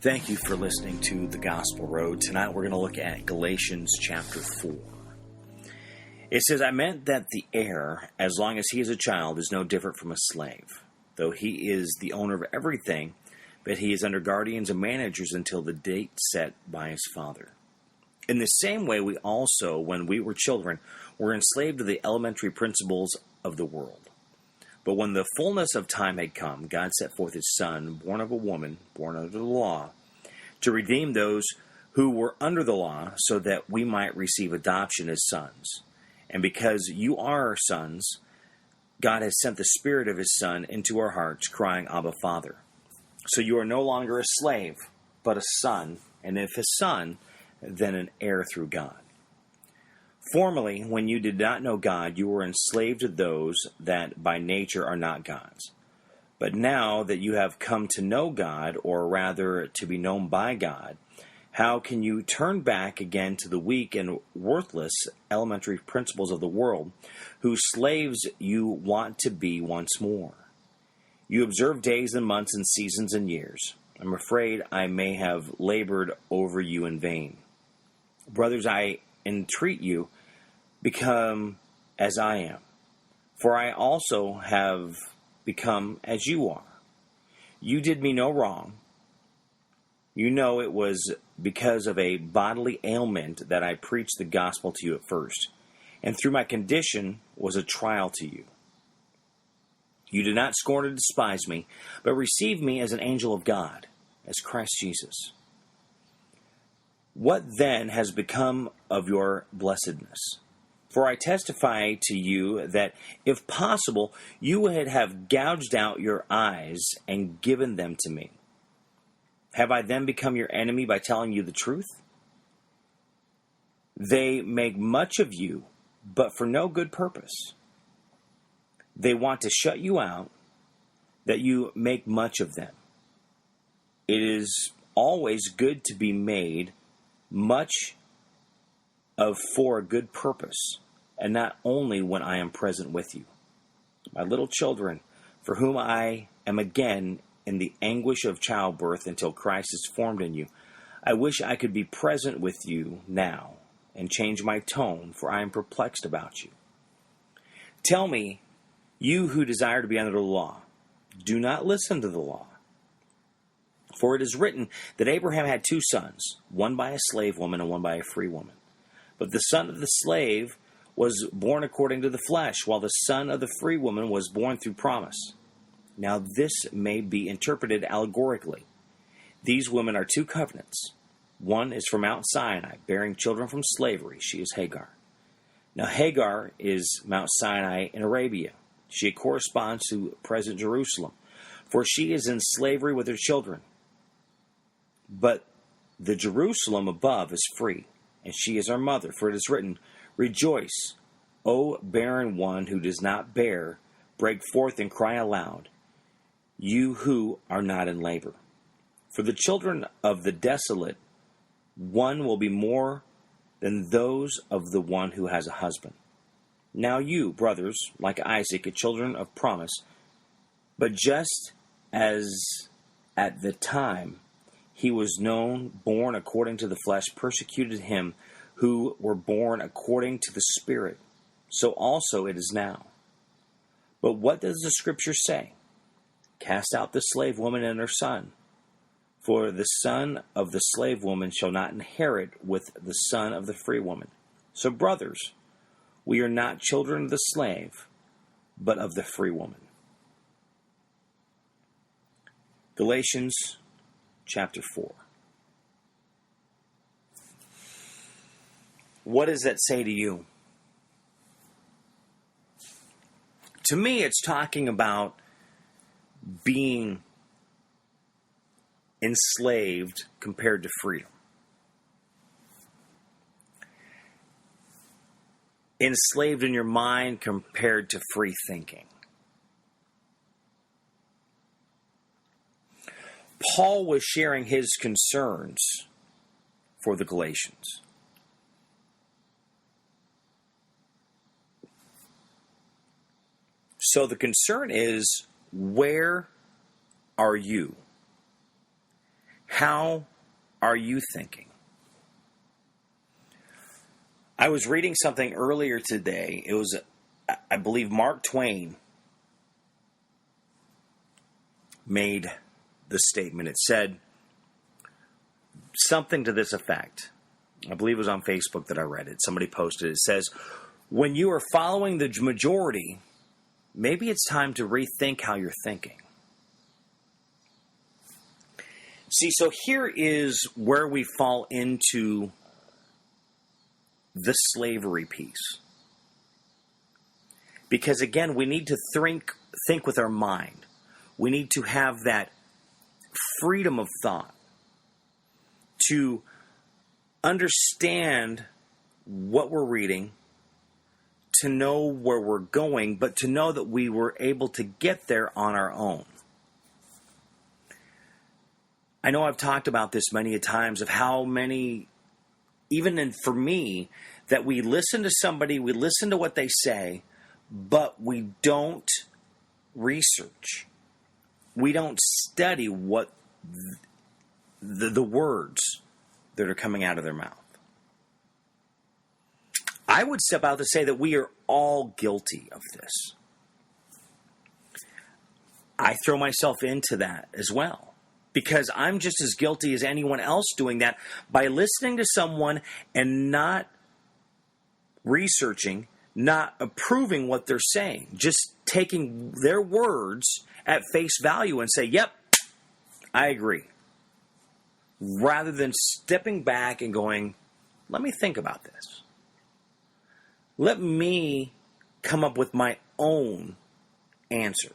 Thank you for listening to The Gospel Road. Tonight we're going to look at Galatians chapter 4. It says, I meant that the heir, as long as he is a child, is no different from a slave, though he is the owner of everything, but he is under guardians and managers until the date set by his father. In the same way, we also, when we were children, were enslaved to the elementary principles of the world. But when the fullness of time had come, God set forth his Son, born of a woman, born under the law, to redeem those who were under the law, so that we might receive adoption as sons. And because you are sons, God has sent the Spirit of his Son into our hearts, crying, Abba, Father. So you are no longer a slave, but a son, and if a son, then an heir through God. Formerly, when you did not know God, you were enslaved to those that by nature are not God's. But now that you have come to know God, or rather to be known by God, how can you turn back again to the weak and worthless elementary principles of the world, whose slaves you want to be once more? You observe days and months and seasons and years. I'm afraid I may have labored over you in vain. Brothers, I entreat you, become as I am, for I also have become as you are. You did me no wrong. You know it was because of a bodily ailment that I preached the gospel to you at first, and through my condition was a trial to you. You did not scorn or despise me, but received me as an angel of God, as Christ Jesus. What then has become of your blessedness? For I testify to you that, if possible, you would have gouged out your eyes and given them to me. Have I then become your enemy by telling you the truth? They make much of you, but for no good purpose. They want to shut you out, that you make much of them. It is always good to be made much of for a good purpose, and not only when I am present with you. My little children, for whom I am again in the anguish of childbirth until Christ is formed in you, I wish I could be present with you now and change my tone, for I am perplexed about you. Tell me, you who desire to be under the law, do not listen to the law. For it is written that Abraham had two sons, one by a slave woman and one by a free woman. But the son of the slave was born according to the flesh, while the son of the free woman was born through promise. Now this may be interpreted allegorically. These women are two covenants. One is from Mount Sinai, bearing children from slavery. She is Hagar. Now Hagar is Mount Sinai in Arabia. She corresponds to present Jerusalem, for she is in slavery with her children. But the Jerusalem above is free, and she is our mother, for it is written, Rejoice, O barren one who does not bear, break forth and cry aloud, you who are not in labor. For the children of the desolate, one will be more than those of the one who has a husband. Now you, brothers, like Isaac, are children of promise, but just as at the time he was known, born according to the flesh, persecuted him who were born according to the Spirit, so also it is now. But what does the Scripture say? Cast out the slave woman and her son, for the son of the slave woman shall not inherit with the son of the free woman. So, brothers, we are not children of the slave, but of the free woman. Galatians chapter 4. What does that say to you? To me, it's talking about being enslaved compared to freedom. Enslaved in your mind compared to free thinking. Paul was sharing his concerns for the Galatians. So the concern is, where are you? How are you thinking? I was reading something earlier today. It was, I believe, Mark Twain made the statement. It said something to this effect. I believe it was on Facebook that I read it. Somebody posted it. It says, when you are following the majority, maybe it's time to rethink how you're thinking. See, so here is where we fall into the slavery piece. Because again, we need to think with our mind. We need to have that freedom of thought to understand what we're reading, to know where we're going, but to know that we were able to get there on our own. I know I've talked about this many a times of how many, for me, that we listen to somebody, we listen to what they say, but we don't research. We don't study what the words that are coming out of their mouth. I would step out to say that we are all guilty of this. I throw myself into that as well. Because I'm just as guilty as anyone else doing that by listening to someone and not researching, not approving what they're saying, just taking their words at face value and say, yep, I agree. Rather than stepping back and going, let me think about this. Let me come up with my own answer.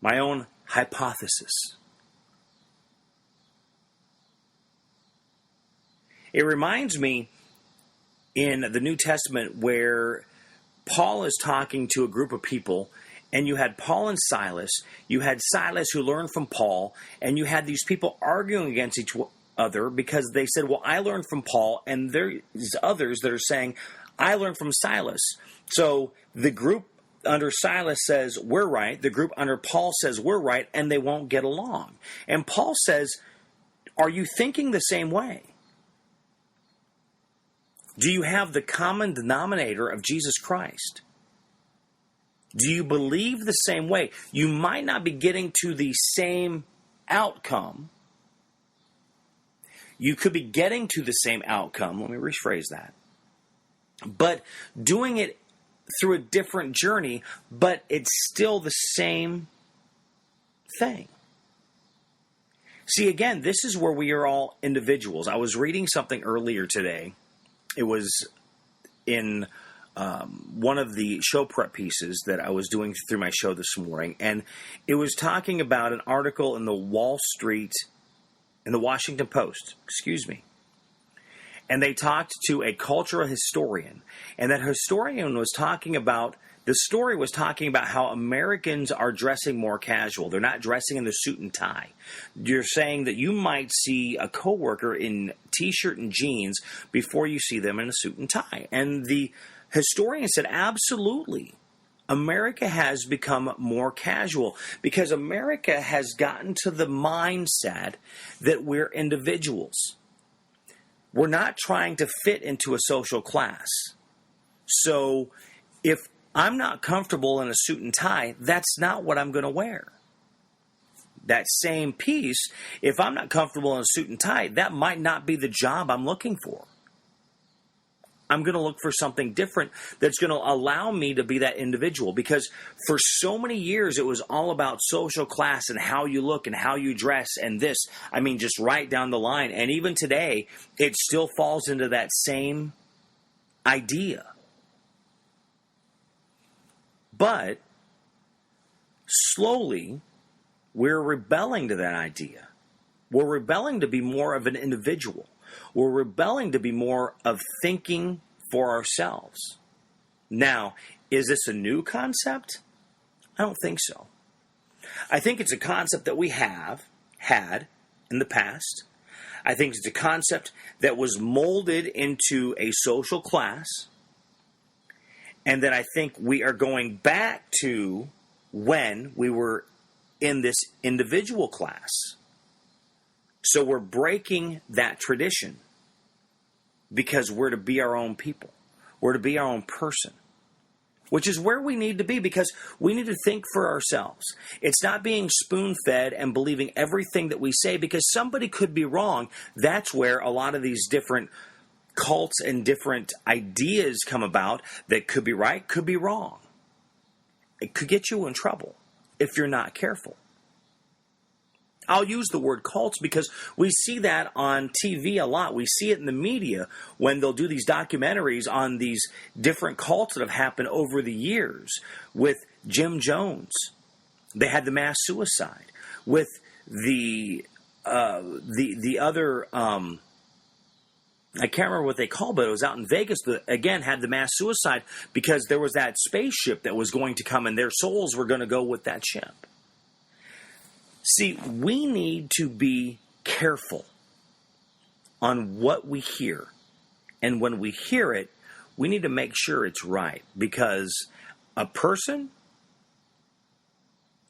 My own hypothesis. It reminds me in the New Testament where Paul is talking to a group of people, and you had Paul and Silas. You had Silas who learned from Paul, and you had these people arguing against each other because they said, well, I learned from Paul, and there's others that are saying, I learned from Silas. So the group under Silas says, we're right. The group under Paul says, we're right, and they won't get along. And Paul says, are you thinking the same way? Do you have the common denominator of Jesus Christ? Do you believe the same way? You might not be getting to the same outcome. You could be getting to the same outcome. Let me rephrase that. But doing it through a different journey, but it's still the same thing. See, again, this is where we are all individuals. I was reading something earlier today. It was in one of the show prep pieces that I was doing through my show this morning, and it was talking about an article in the Washington Post, and they talked to a cultural historian, and that historian was talking about, the story was talking about how Americans are dressing more casual. They're not dressing in the suit and tie. You're saying that you might see a coworker in t-shirt and jeans before you see them in a suit and tie. And the historian said, absolutely. America has become more casual because America has gotten to the mindset that we're individuals. We're not trying to fit into a social class. So if I'm not comfortable in a suit and tie, that's not what I'm going to wear. That same piece, if I'm not comfortable in a suit and tie, that might not be the job I'm looking for. I'm going to look for something different that's going to allow me to be that individual. Because for so many years, it was all about social class and how you look and how you dress and this. I mean, just right down the line. And even today, it still falls into that same idea. But slowly, we're rebelling to that idea. We're rebelling to be more of an individual. We're rebelling to be more of thinking for ourselves. Now, is this a new concept? I don't think so. I think it's a concept that we have had in the past. I think it's a concept that was molded into a social class. And that I think we are going back to when we were in this individual class. So we're breaking that tradition because we're to be our own people. We're to be our own person, which is where we need to be, because we need to think for ourselves. It's not being spoon-fed and believing everything that we say because somebody could be wrong. That's where a lot of these different cults and different ideas come about that could be right, could be wrong. It could get you in trouble if you're not careful. I'll use the word cults because we see that on TV a lot. We see it in the media when they'll do these documentaries on these different cults that have happened over the years. With Jim Jones, they had the mass suicide. With the other, I can't remember what they called, but it was out in Vegas that, again, had the mass suicide because there was that spaceship that was going to come and their souls were going to go with that ship. See, we need to be careful on what we hear. And when we hear it, we need to make sure it's right, because a person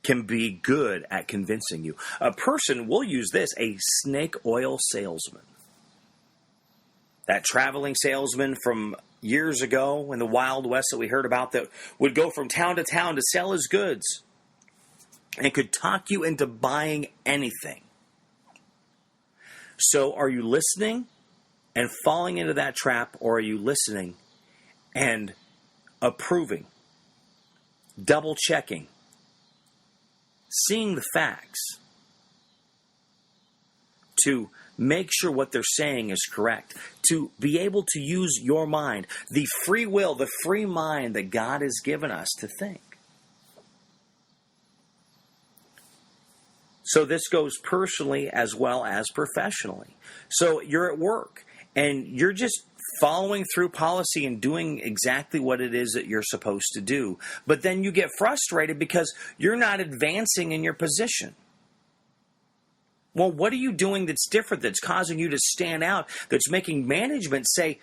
can be good at convincing you. A person, we'll use this, a snake oil salesman. That traveling salesman from years ago in the Wild West that we heard about that would go from town to town to sell his goods. And it could talk you into buying anything. So are you listening and falling into that trap, or are you listening and approving, double checking, seeing the facts to make sure what they're saying is correct, to be able to use your mind, the free will, the free mind that God has given us to think? So this goes personally as well as professionally. So you're at work and you're just following through policy and doing exactly what it is that you're supposed to do. But then you get frustrated because you're not advancing in your position. Well, what are you doing that's different, that's causing you to stand out, that's making management say,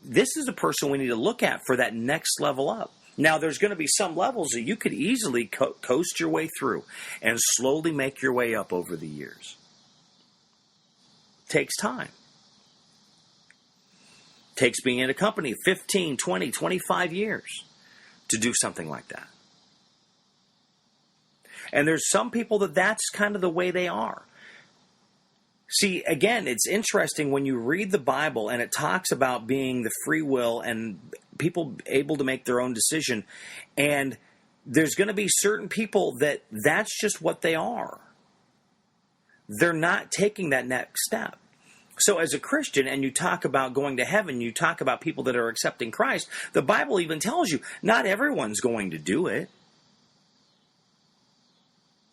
this is a person we need to look at for that next level up? Now, there's going to be some levels that you could easily coast your way through and slowly make your way up over the years. Takes time. Takes being in a company 15, 20, 25 years to do something like that. And there's some people that's kind of the way they are. See, again, it's interesting when you read the Bible and it talks about being the free will and people able to make their own decision. And there's going to be certain people that's just what they are. They're not taking that next step. So as a Christian, and you talk about going to heaven, you talk about people that are accepting Christ, the Bible even tells you not everyone's going to do it.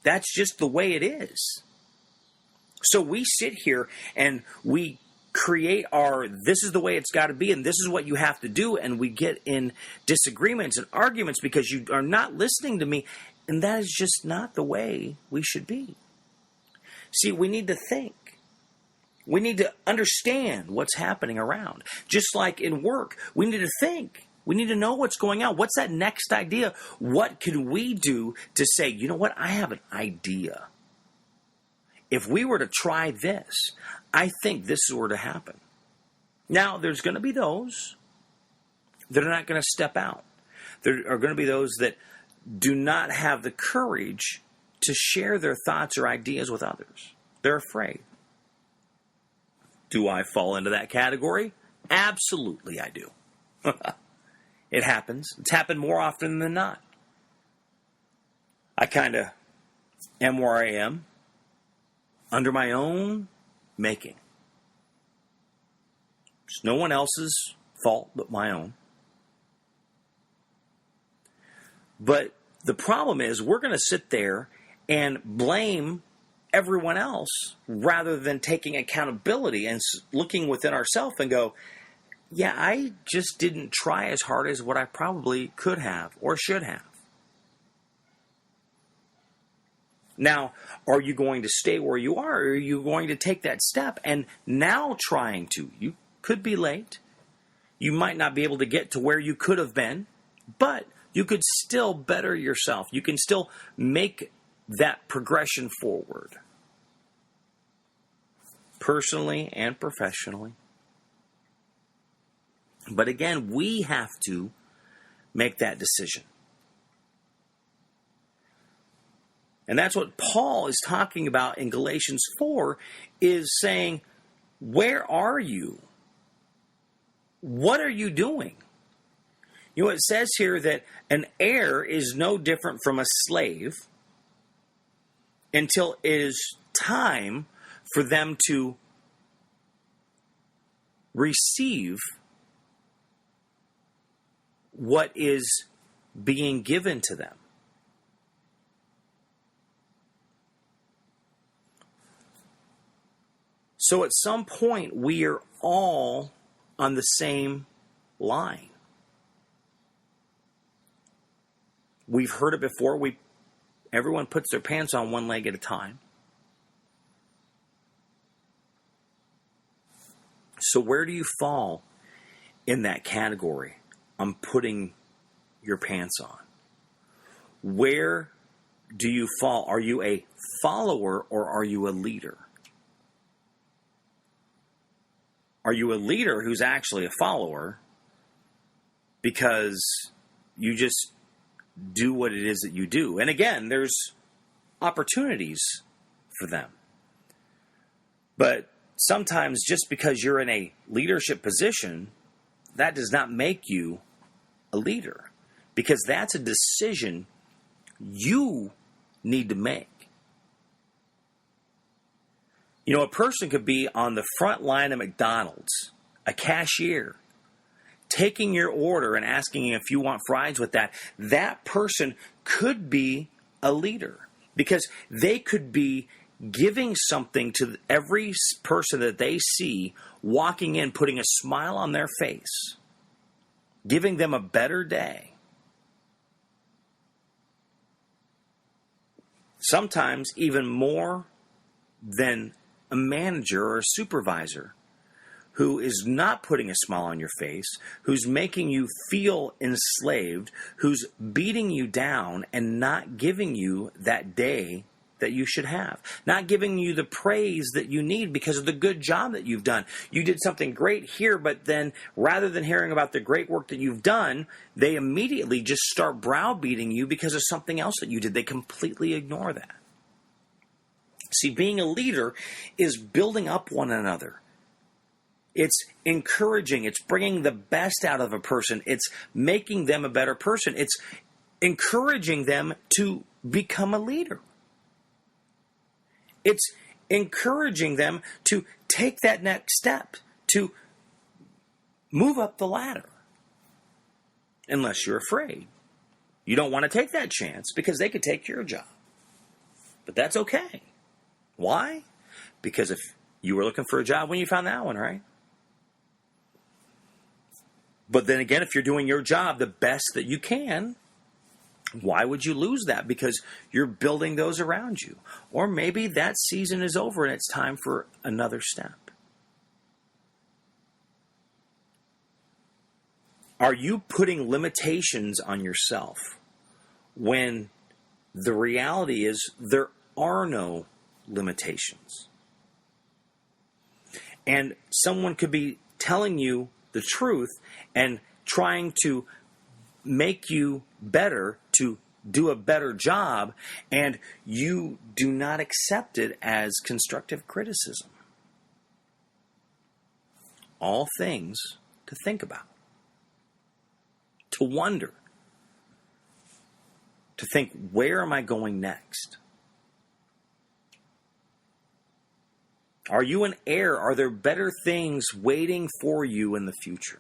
That's just the way it is. So we sit here and we create this is the way it's got to be, and this is what you have to do, and we get in disagreements and arguments because you are not listening to me, and that is just not the way we should be. See, we need to think. We need to understand what's happening around. Just like in work, we need to think. We need to know what's going on. What's that next idea? What can we do to say, you know what, I have an idea. If we were to try this, I think this is where to happen. Now, there's going to be those that are not going to step out. There are going to be those that do not have the courage to share their thoughts or ideas with others. They're afraid. Do I fall into that category? Absolutely, I do. It happens. It's happened more often than not. I kind of am where I am under my own making. It's no one else's fault but my own. But the problem is we're going to sit there and blame everyone else rather than taking accountability and looking within ourselves and go, yeah, I just didn't try as hard as what I probably could have or should have. Now, are you going to stay where you are, or are you going to take that step and now trying to? You could be late. You might not be able to get to where you could have been, but you could still better yourself. You can still make that progression forward, personally and professionally. But again, we have to make that decision. And that's what Paul is talking about in Galatians 4, is saying, where are you? What are you doing? You know, it says here that an heir is no different from a slave until it is time for them to receive what is being given to them. So at some point, we are all on the same line. We've heard it before. Everyone puts their pants on one leg at a time. So where do you fall in that category on putting your pants on? Where do you fall? Are you a follower or are you a leader? Are you a leader who's actually a follower because you just do what it is that you do? And again, there's opportunities for them. But sometimes just because you're in a leadership position, that does not make you a leader, because that's a decision you need to make. You know, a person could be on the front line of McDonald's, a cashier, taking your order and asking if you want fries with that. That person could be a leader because they could be giving something to every person that they see walking in, putting a smile on their face, giving them a better day. Sometimes even more than a manager or a supervisor who is not putting a smile on your face, who's making you feel enslaved, who's beating you down and not giving you that day that you should have, not giving you the praise that you need because of the good job that you've done. You did something great here, but then rather than hearing about the great work that you've done, they immediately just start browbeating you because of something else that you did. They completely ignore that. See, being a leader is building up one another. It's encouraging. It's bringing the best out of a person. It's making them a better person. It's encouraging them to become a leader. It's encouraging them to take that next step, to move up the ladder. Unless you're afraid. You don't want to take that chance because they could take your job. But that's okay. Why? Because if you were looking for a job when you found that one, right? But then again, if you're doing your job the best that you can, why would you lose that? Because you're building those around you. Or maybe that season is over and it's time for another step. Are you putting limitations on yourself when the reality is there are no limitations? And someone could be telling you the truth and trying to make you better, to do a better job, and you do not accept it as constructive criticism. All things to think about, to wonder, to think, where am I going next? Are you an heir? Are there better things waiting for you in the future?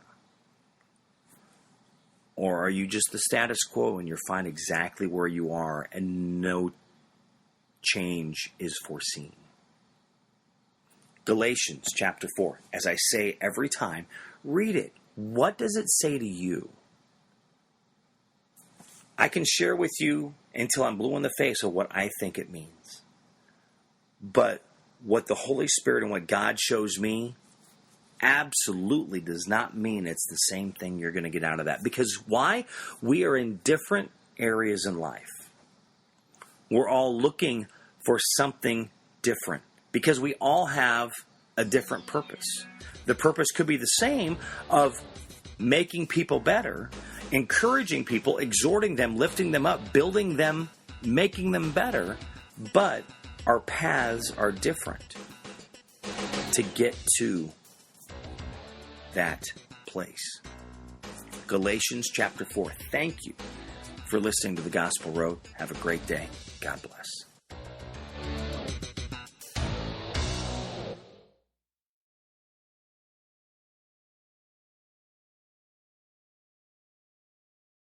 Or are you just the status quo and you're fine exactly where you are and no change is foreseen? Galatians chapter 4. As I say every time, read it. What does it say to you? I can share with you until I'm blue in the face of what I think it means. But what the Holy Spirit and what God shows me absolutely does not mean it's the same thing you're going to get out of that. Because why? We are in different areas in life. We're all looking for something different because we all have a different purpose. The purpose could be the same of making people better, encouraging people, exhorting them, lifting them up, building them, making them better, but our paths are different to get to that place. Galatians chapter 4. Thank you for listening to the Gospel Road. Have a great day. God bless.